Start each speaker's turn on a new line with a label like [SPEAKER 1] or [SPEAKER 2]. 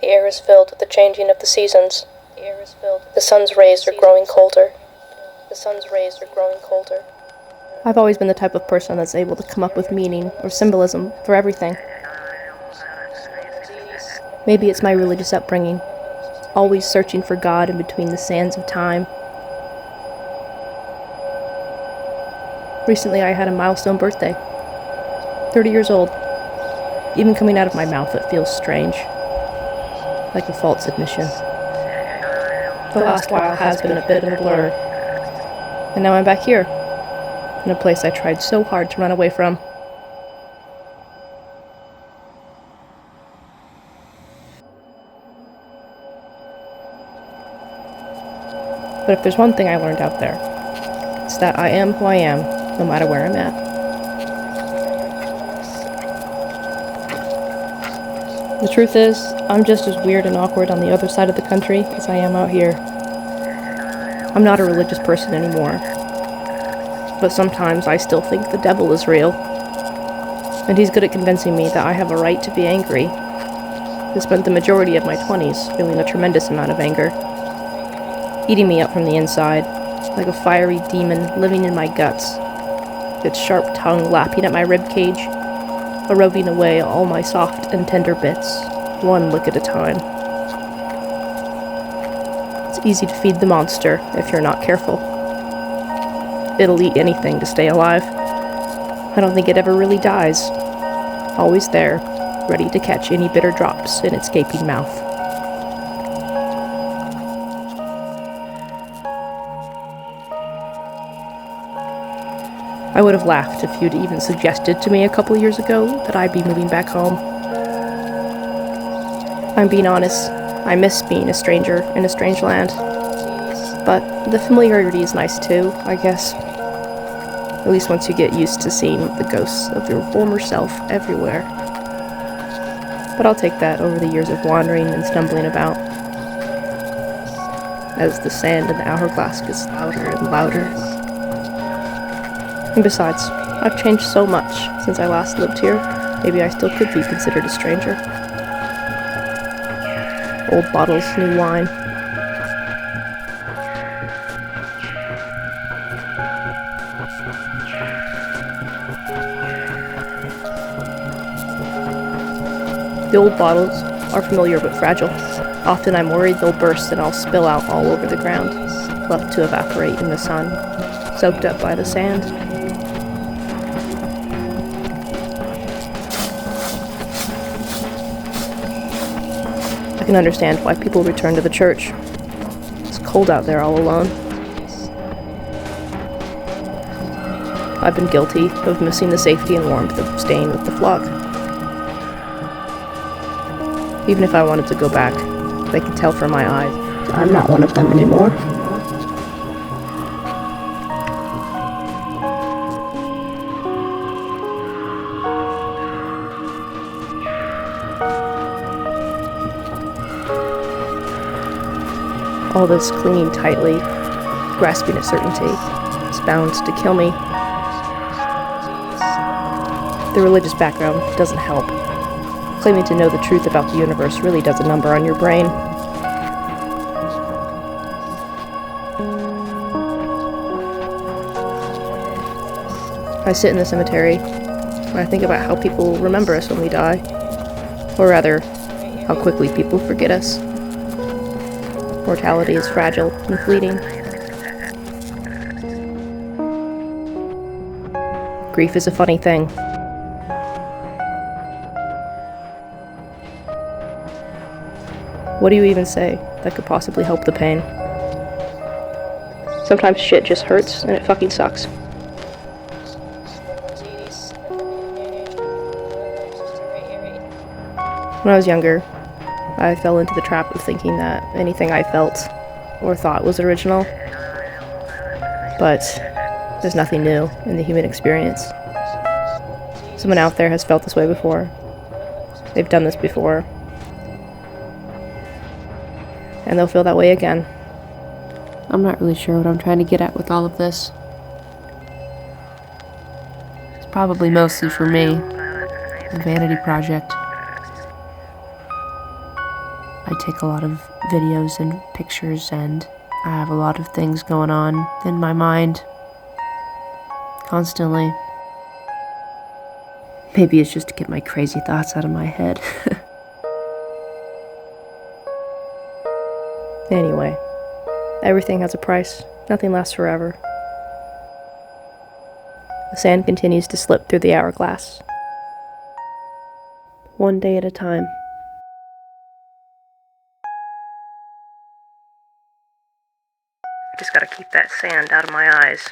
[SPEAKER 1] The air is filled with the changing of the seasons. The sun's rays are growing colder. I've always been the type of person that's able to come up with meaning or symbolism for everything. Maybe it's my religious upbringing, always searching for God in between the sands of time. Recently I had a milestone birthday. 30 years old. Even coming out of my mouth it feels strange. Like a false admission. The last while has been a bit of a blur. And now I'm back here, in a place I tried so hard to run away from. But if there's one thing I learned out there, it's that I am who I am, no matter where I'm at. The truth is, I'm just as weird and awkward on the other side of the country as I am out here. I'm not a religious person anymore, but sometimes I still think the devil is real, and he's good at convincing me that I have a right to be angry. I spent the majority of my 20s feeling a tremendous amount of anger, eating me up from the inside, like a fiery demon living in my guts, its sharp tongue lapping at my ribcage, eroding away all my soft and tender bits, one lick at a time. It's easy to feed the monster if you're not careful. It'll eat anything to stay alive. I don't think it ever really dies. Always there, ready to catch any bitter drops in its gaping mouth. I would have laughed if you'd even suggested to me a couple years ago that I'd be moving back home. I'm being honest, I miss being a stranger in a strange land. But the familiarity is nice too, I guess. At least once you get used to seeing the ghosts of your former self everywhere. But I'll take that over the years of wandering and stumbling about, as the sand in the hourglass gets louder and louder. And besides, I've changed so much since I last lived here, maybe I still could be considered a stranger. Old bottles, new wine. The old bottles are familiar but fragile. Often I'm worried they'll burst and I'll spill out all over the ground, left to evaporate in the sun, soaked up by the sand. I can understand why people return to the church. It's cold out there all alone. I've been guilty of missing the safety and warmth of staying with the flock. Even if I wanted to go back, they can tell from my eyes I'm not one of them anymore. All this clinging tightly, grasping at certainty, is bound to kill me. The religious background doesn't help. Claiming to know the truth about the universe really does a number on your brain. I sit in the cemetery, and I think about how people remember us when we die. Or rather, how quickly people forget us. Mortality is fragile and fleeting. Grief is a funny thing. What do you even say that could possibly help the pain? Sometimes shit just hurts and it fucking sucks. When I was younger, I fell into the trap of thinking that anything I felt or thought was original. But there's nothing new in the human experience. Someone out there has felt this way before. They've done this before. And they'll feel that way again. I'm not really sure what I'm trying to get at with all of this. It's probably mostly for me, a vanity project. I take a lot of videos and pictures, and I have a lot of things going on in my mind constantly. Maybe it's just to get my crazy thoughts out of my head. Anyway, everything has a price. Nothing lasts forever. The sand continues to slip through the hourglass. One day at a time. Just gotta keep that sand out of my eyes.